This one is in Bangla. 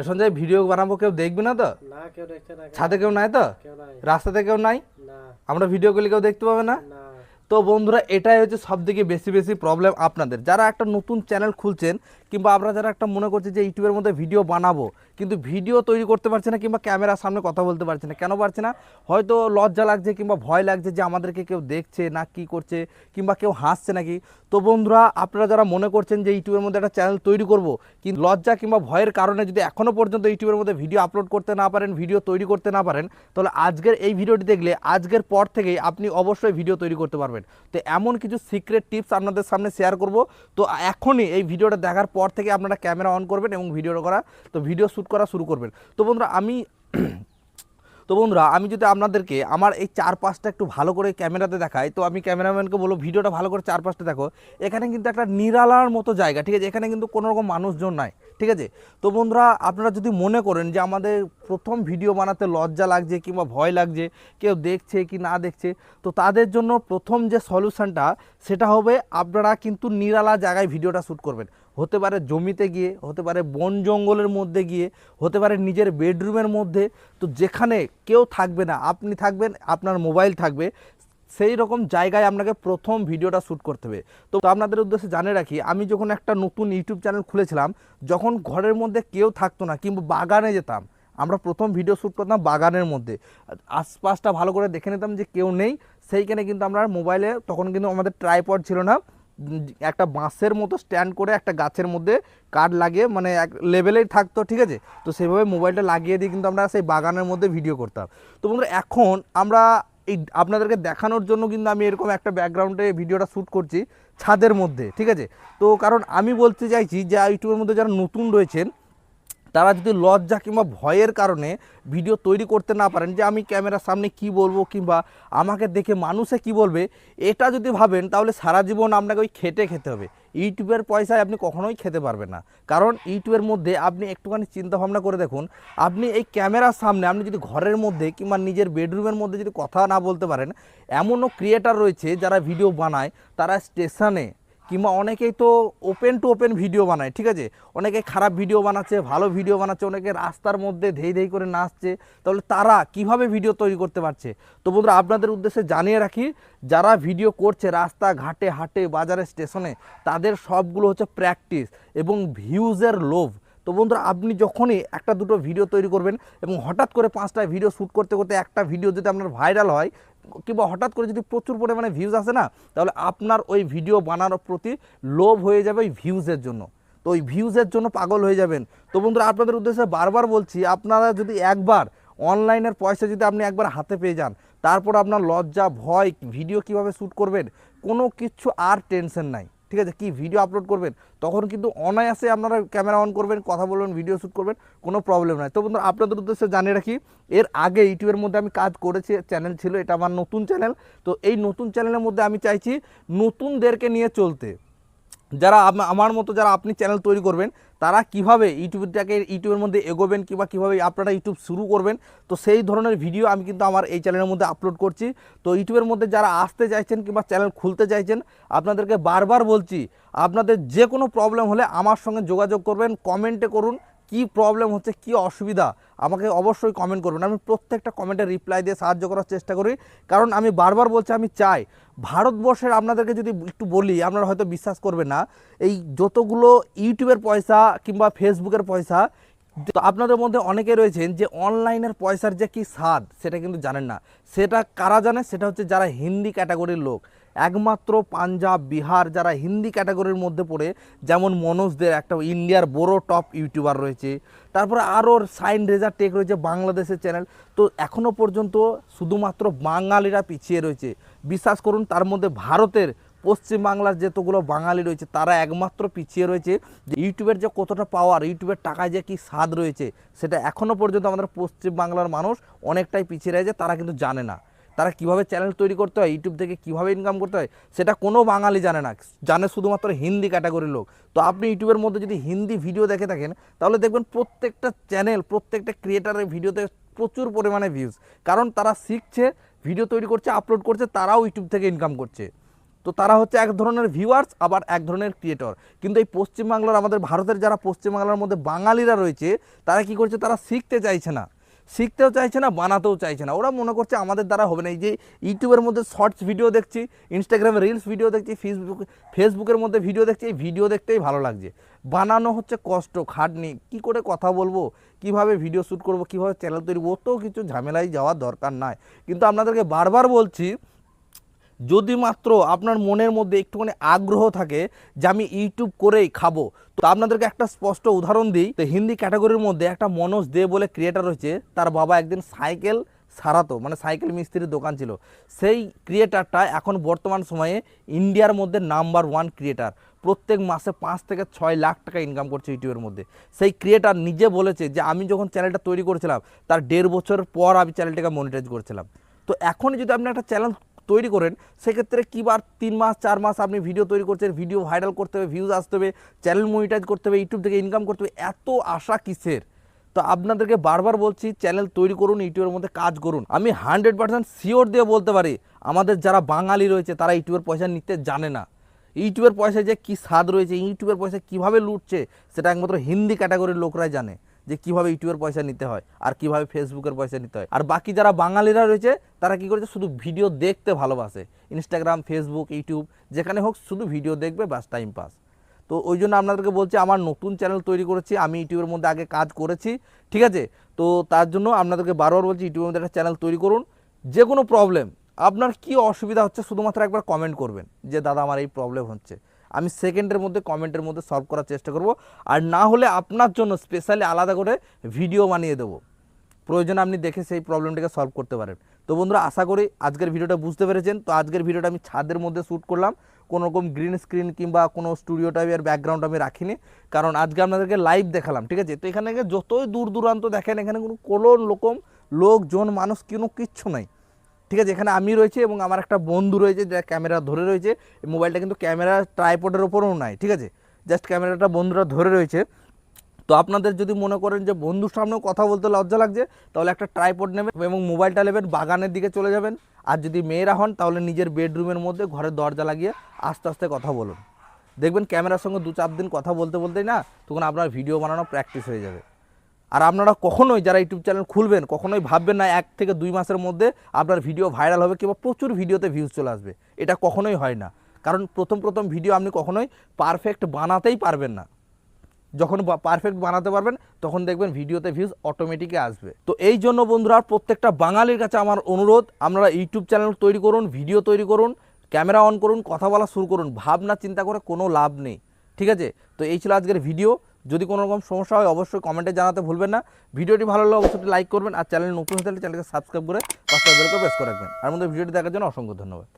সঞ্জয় ভিডিও বানাবো, কেউ দেখবে না তো? না, কেউ দেখছে না। ছাদে কেউ নাই তো? কেউ নাই। রাস্তাতে কেউ নাই? না। আমরা ভিডিও করলে কেউ দেখতে পাবে না। না। তো বন্ধুরা, এটাই হচ্ছে সব থেকে বেশি বেশি প্রবলেম আপনাদের, যারা একটা নতুন চ্যানেল খুলছেন কিংবা আপনারা যারা একটা মনে করছে যে ইউটিউবের মধ্যে ভিডিও বানাবো, কিন্তু ভিডিও তৈরি করতে পারছে না কিংবা ক্যামেরার সামনে কথা বলতে পারছে না। কেন পারছে না? হয়তো লজ্জা লাগছে কিংবা ভয় লাগছে যে আমাদেরকে কেউ দেখছে না কি করছে, কিংবা কেউ হাসছে নাকি। তো বন্ধুরা, আপনারা যারা মনে করছেন যে ইউটিউবের মধ্যে একটা চ্যানেল তৈরি করব, কিন্তু লজ্জা কিংবা ভয়ের কারণে যদি এখনও পর্যন্ত ইউটিউবের মধ্যে ভিডিও আপলোড করতে না পারেন, ভিডিও তৈরি করতে না পারেন, তাহলে আজকের এই ভিডিওটি দেখলে আজকের পর থেকেই আপনি অবশ্যই ভিডিও তৈরি করতে পারবেন। তো এমন কিছু সিক্রেট টিপস আপনাদের সামনে শেয়ার করব। তো এখনই এই ভিডিওটা দেখার পর থেকে আপনারা ক্যামেরা অন করবেন এবং ভিডিও শ্যুট করা শুরু করবেন। তো বন্ধুরা, আমি যদি আপনাদেরকে আমার এই চারপাশটা একটু ভালো করে ক্যামেরাতে দেখাই, তো আমি ক্যামেরাম্যানকে বলবো ভিডিওটা ভালো করে চারপাশটা দেখো। এখানে কিন্তু একটা নিরালার মতো জায়গা, ঠিক আছে? এখানে কিন্তু কোনো রকম মানুষজন নাই, ঠিক আছে? তো বন্ধুরা, আপনারা যদি মনে করেন যে আমাদের প্রথম ভিডিও বানাতে লজ্জা লাগছে কিংবা ভয় লাগছে, কেউ দেখছে কি না দেখছে, তো তাদের জন্য প্রথম যে সলিউশনটা সেটা হবে আপনারা কিন্তু নিরালা জায়গায় ভিডিওটা শ্যুট করবেন। হতে পারে জমিতে গিয়ে, হতে পারে বন জঙ্গলের মধ্যে গিয়ে, হতে পারে নিজের বেডরুমের মধ্যে। তো যেখানে কেউ থাকবে না, আপনি থাকবেন, আপনার মোবাইল থাকবে, সেই রকম জায়গায় আপনাকে প্রথম ভিডিওটা শ্যুট করতে হবে। তো আপনাদের উদ্দেশ্যে জানিয়ে রাখি, আমি যখন একটা নতুন ইউটিউব চ্যানেল খুলেছিলাম, যখন ঘরের মধ্যে কেউ থাকতো না কিংবা বাগানে যেতাম, আমরা প্রথম ভিডিও শ্যুট করতাম বাগানের মধ্যে, আশপাশটা ভালো করে দেখে নিতাম যে কেউ নেই। সেইখানে কিন্তু আমরা মোবাইলে, তখন কিন্তু আমাদের ট্রাইপড ছিল না, একটা বাঁশের মতো স্ট্যান্ড করে একটা গাছের মধ্যে কাঠ লাগিয়ে, মানে এক লেভেলেই থাকতো, ঠিক আছে? তো সেভাবে মোবাইলটা লাগিয়ে দিয়ে কিন্তু আমরা সেই বাগানের মধ্যে ভিডিও করতাম। তো বন্ধুরা, এখন আমরা এই আপনাদেরকে দেখানোর জন্য কিন্তু আমি এরকম একটা ব্যাকগ্রাউন্ডে ভিডিওটা শ্যুট করছি ছাদের মধ্যে, ঠিক আছে? তো কারণ আমি বলতে চাইছি যে ইউটিউবের মধ্যে যারা নতুন রয়েছেন, তারা যদি লজ্জা কিংবা ভয়ের কারণে ভিডিও তৈরি করতে না পারেন, যে আমি ক্যামেরার সামনে কি বলবো কিংবা আমাকে দেখে মানুষে কি বলবে, এটা যদি ভাবেন, তাহলে সারা জীবন আপনাকে ওই খেতে হবে। ইউটিউবের পয়সায় আপনি কখনোই খেতে পারবেন না। কারণ ইউটিউবের মধ্যে আপনি একটুখানি চিন্তা ভাবনা করে দেখুন, আপনি এই ক্যামেরার সামনে আপনি যদি ঘরের মধ্যে কিংবা নিজের বেডরুমের মধ্যে যদি কথা না বলতে পারেন, এমনও ক্রিয়েটার রয়েছে যারা ভিডিও বানায়, তারা স্টেশনে কিংবা অনেকেই তো ওপেন টু ওপেন ভিডিও বানায়, ঠিক আছে? অনেকে খারাপ ভিডিও বানাচ্ছে, ভালো ভিডিও বানাচ্ছে, অনেকে রাস্তার মধ্যে ধেই করে নাচছে। তাহলে তারা কিভাবে ভিডিও তৈরি করতে পারছে? তো বন্ধুরা, আপনাদের উদ্দেশ্যে জানিয়ে রাখি, যারা ভিডিও করছে রাস্তা ঘাটে, হাটে, বাজারে, স্টেশনে, তাদের সবগুলো হচ্ছে প্র্যাকটিস এবং ভিউজের লোভ। তো বন্ধুরা, আপনি যখনই একটা দুটো ভিডিও তৈরি করবেন এবং হঠাৎ করে 5টা ভিডিও শ্যুট করতে করতে একটা ভিডিও যদি আপনার ভাইরাল হয় কিংবা হঠাৎ করে যদি প্রচুর পরিমাণে ভিউজ আসে না, তাহলে আপনার ওই ভিডিও বানানোর প্রতি লোভ হয়ে যাবে ওই ভিউজের জন্য। তো ওই ভিউজের জন্য পাগল হয়ে যাবেন। তো বন্ধুরা, আপনাদের উদ্দেশ্যে বারবার বলছি, আপনারা যদি একবার অনলাইনের পয়সা যদি আপনি একবার হাতে পেয়ে যান, তারপর আপনার লজ্জা ভয়, ভিডিও কিভাবে শ্যুট করবেন, কোনো কিছু আর টেনশন নাই, ঠিক আছে? কি ভিডিও আপলোড করবেন, তখন কিন্তু অনায়াসে আপনারা ক্যামেরা অন করবেন, কথা বলবেন, ভিডিও শ্যুট করবেন, কোনো প্রবলেম নাই। তো বন্ধুরা, আপনাদের উদ্দেশ্যে জানিয়ে রাখি, এর আগে ইউটিউবের মধ্যে আমি কাজ করেছি, চ্যানেল ছিল, এটা আমার নতুন চ্যানেল। তো এই নতুন চ্যানেলের মধ্যে আমি চাইছি নতুনদেরকে নিয়ে চলতে। যারা আমার মতো যারা আপনি চ্যানেল তৈরি করবেন, তারা কিভাবে ইউটিউবের মধ্যে এগোবেন কিংবা কীভাবে আপনারা ইউটিউব শুরু করবেন, তো সেই ধরনের ভিডিও আমি কিন্তু আমার এই চ্যানেলের মধ্যে আপলোড করছি। তো ইউটিউবের মধ্যে যারা আসতে চাইছেন কিংবা চ্যানেল খুলতে চাইছেন, আপনাদেরকে বারবার বলছি, আপনাদের যে কোনো প্রবলেম হলে আমার সঙ্গে যোগাযোগ করবেন, কমেন্টে করুন কি প্রবলেম হচ্ছে, কি অসুবিধা, আমাকে অবশ্যই কমেন্ট করবেন। আমি প্রত্যেকটা কমেন্টে রিপ্লাই দিয়ে সাহায্য করার চেষ্টা করি। কারণ আমি বারবার বলছি, আমি চাই ভারতবর্ষের, আপনাদেরকে যদি একটু বলি আপনারা হয়তো বিশ্বাস করবেন না, এই যতগুলো ইউটিউবের পয়সা কিংবা ফেসবুকের পয়সা, তো আপনাদের মধ্যে অনেকে রয়েছেন যে অনলাইনের পয়সার যে কি স্বাদ সেটা কিন্তু জানেন না। সেটা কারা জানে? সেটা হচ্ছে যারা হিন্দি ক্যাটাগরির লোক। একমাত্র পাঞ্জাব, বিহার যারা হিন্দি ক্যাটাগরির মধ্যে পড়ে, যেমন মনোজদের, একটা ইন্ডিয়ার বড় টপ ইউটিউবার রয়েছে, তারপরে আরও সাইন রেজার টেক রয়েছে, বাংলাদেশের চ্যানেল। তো এখনও পর্যন্ত শুধুমাত্র বাঙালিরা পিছিয়ে রয়েছে। বিশ্বাস করুন, তার মধ্যে ভারতের পশ্চিমবাংলার যতগুলো বাঙালি রয়েছে, তারা একমাত্র পিছিয়ে রয়েছে। যে ইউটিউবের যে কতটা পাওয়ার, ইউটিউবের টাকায় যে কি স্বাদ রয়েছে, সেটা এখনও পর্যন্ত আমাদের পশ্চিমবাংলার মানুষ অনেকটাই পিছিয়ে রয়েছে। তারা কিন্তু জানে না তারা কিভাবে চ্যানেল তৈরি করতে হয়, ইউটিউব থেকে কিভাবে ইনকাম করতে হয়, সেটা কোনো বাঙালি জানে না, জানে শুধুমাত্র হিন্দি ক্যাটাগরির লোক। তো আপনি ইউটিউবের মধ্যে যদি হিন্দি ভিডিও দেখে থাকেন, তাহলে দেখবেন প্রত্যেকটা চ্যানেল, প্রত্যেকটা ক্রিয়েটারের ভিডিওতে প্রচুর পরিমাণে ভিউজ। কারণ তারা শিখছে, ভিডিও তৈরি করছে, আপলোড করছে, তারাও ইউটিউব থেকে ইনকাম করছে। তো তো তারা হচ্ছে এক ধরনের ভিউয়ার্স, আবার এক ধরনের ক্রিয়েটর। কিন্তু এই পশ্চিমবাংলার, আমাদের ভারতের যারা পশ্চিমবাংলার মধ্যে বাঙালিরা রয়েছে, তারা কি করছে, তারা শিখতে চাইছে না, শিখতেও চাইছে না, বানাতেও চাইছে না। ওরা মনে করছে আমাদের দ্বারা হবে না। এই যে ইউটিউবের মধ্যে শর্টস ভিডিও দেখছি, ইনস্টাগ্রামে রিলস ভিডিও দেখছি, ফেসবুকের মধ্যে ভিডিও দেখছি, এই ভিডিও দেখতেই ভালো লাগছে। বানানো হচ্ছে কষ্ট, খাটনি, কি করে কথা বলবো, কিভাবে ভিডিও শ্যুট করব, কিভাবে চ্যানেল তৈরি করবো, তো কিছু ঝামেলায় যাওয়ার দরকার নাই। কিন্তু আপনাদেরকে বারবার বলছি, যদি মাত্র আপনার মনের মধ্যে একটুখানি আগ্রহ থাকে যে আমি ইউটিউব করেই খাবো, তো আপনাদেরকে একটা স্পষ্ট উদাহরণ দিই। তো হিন্দি ক্যাটাগরির মধ্যে একটা মনোজ দে বলে ক্রিয়েটার রয়েছে, তার বাবা একদিন সাইকেল সারাতো, মানে সাইকেল মিস্ত্রির দোকান ছিল। সেই ক্রিয়েটারটা এখন বর্তমান সময়ে ইন্ডিয়ার মধ্যে নাম্বার 1 ক্রিয়েটার। প্রত্যেক মাসে 5 থেকে 6 লাখ টাকা ইনকাম করছে ইউটিউবের মধ্যে। সেই ক্রিয়েটার নিজে বলেছে যে আমি যখন চ্যানেলটা তৈরি করেছিলাম তার 1.5 বছর পর আমি চ্যানেলটাকে মনিটাইজ করেছিলাম। তো এখন যদি আপনি একটা চ্যানেল তৈরি করেন, সেক্ষেত্রে কি বার 3 মাস 4 মাস আপনি ভিডিও তৈরি করছেন, ভিডিও ভাইরাল করতে হবে, ভিউজ আসতে হবে, চ্যানেল মনিটাইজ করতে হবে, ইউটিউব থেকে ইনকাম করতে হবে, এত আশা কিসের? তো আপনাদেরকে বারবার বলছি, চ্যানেল তৈরি করুন, ইউটিউবের মধ্যে কাজ করুন। আমি 100% শিওর দিয়ে বলতে পারি, আমাদের যারা বাঙালি রয়েছে তারা ইউটিউবের পয়সা নিতে জানে না। ইউটিউবের পয়সায় যে কী স্বাদ রয়েছে, ইউটিউবের পয়সা কীভাবে লুটছে, সেটা একমাত্র হিন্দি ক্যাটাগরির লোকরাই জানে, যে কীভাবে ইউটিউবের পয়সা নিতে হয় আর কীভাবে ফেসবুকের পয়সা নিতে হয়। আর বাকি যারা বাঙালিরা রয়েছে তারা কী করেছে, শুধু ভিডিও দেখতে ভালোবাসে, ইনস্টাগ্রাম, ফেসবুক, ইউটিউব যেখানে হোক শুধু ভিডিও দেখবে, বাস টাইম পাস। তো ওই জন্য আপনাদেরকে বলছি, আমার নতুন চ্যানেল তৈরি করেছি, আমি ইউটিউবের মধ্যে আগে কাজ করেছি, ঠিক আছে? তো তার জন্য আপনাদেরকে বারবার বলছি, ইউটিউবের মধ্যে একটা চ্যানেল তৈরি করুন। যে কোনো প্রবলেম, আপনার কি অসুবিধা হচ্ছে, শুধুমাত্র একবার কমেন্ট করবেন যে দাদা আমার এই প্রবলেম হচ্ছে, আমি সেকেন্ডের মধ্যে কমেন্টের মধ্যে সলভ করার চেষ্টা করব। আর না হলে আপনার জন্য স্পেশালি আলাদা করে ভিডিও বানিয়ে দেবো, প্রয়োজনে আপনি দেখে সেই প্রবলেমটাকে সলভ করতে পারেন। তো বন্ধুরা, আশা করি আজকের ভিডিওটা বুঝতে পেরেছেন। তো আজকের ভিডিওটা আমি ছাদের মধ্যে শ্যুট করলাম, কোনো রকম গ্রিন স্ক্রিন কিংবা কোনো স্টুডিও টাইপের ব্যাকগ্রাউন্ড আমি রাখিনি, কারণ আজকে আপনাদেরকে লাইভ দেখালাম, ঠিক আছে? তো এখানে যতই দূর দূরান্ত দেখেন, এখানে কোনো রকম লোকজন, মানুষ কিচ্ছু নাই, ঠিক আছে? এখানে আমি রয়েছে এবং আমার একটা বন্ধু রয়েছে যা ক্যামেরা ধরে রয়েছে। এই মোবাইলটা কিন্তু ক্যামেরা ট্রাইপডের ওপরেও নাই, ঠিক আছে? জাস্ট ক্যামেরাটা বন্ধুরা ধরে রয়েছে। তো আপনাদের যদি মনে করেন যে বন্ধুর সামনেও কথা বলতে লজ্জা লাগছে, তাহলে একটা ট্রাইপড নেবেন এবং মোবাইলটা নেবেন, বাগানের দিকে চলে যাবেন। আর যদি মেয়েরা হন, তাহলে নিজের বেডরুমের মধ্যে ঘরের দরজা লাগিয়ে আস্তে আস্তে কথা বলুন। দেখবেন ক্যামেরার সঙ্গে 2-4 দিন কথা বলতে বলতেই না, তখন আপনার ভিডিও বানানো প্র্যাকটিস হয়ে যাবে। আর আপনারা কখনোই যারা ইউটিউব চ্যানেল খুলবেন, কখনোই ভাববেন না 1 থেকে 2 মাসের মধ্যে আপনার ভিডিও ভাইরাল হবে কিংবা প্রচুর ভিডিওতে ভিউজ চলে আসবে। এটা কখনোই হয় না, কারণ প্রথম ভিডিও আপনি কখনোই পারফেক্ট বানাতেই পারবেন না। যখন পারফেক্ট বানাতে পারবেন, তখন দেখবেন ভিডিওতে ভিউজ অটোমেটিকই আসবে। তো এই জন্য বন্ধুরা, প্রত্যেকটা বাঙালির কাছে আমার অনুরোধ, আপনারা ইউটিউব চ্যানেল তৈরি করুন, ভিডিও তৈরি করুন, ক্যামেরা অন করুন, কথা বলা শুরু করুন। ভাবনা চিন্তা করে কোনো লাভ নেই, ঠিক আছে? তো এই ছিল আজকের ভিডিও। যদি কোনো রকম সমস্যা হয় অবশ্যই কমেন্টে জানাতে ভুলবেন না। ভিডিওটি ভালো লাগলে অবশ্যই লাইক করবেন, আর চ্যানেল নতুন হলে চ্যানেলকে সাবস্ক্রাইব করে পাশে বেল আইকনটা প্রেস করে রাখবেন। আর আমাদের ভিডিওটি দেখার জন্য অসংখ্য ধন্যবাদ।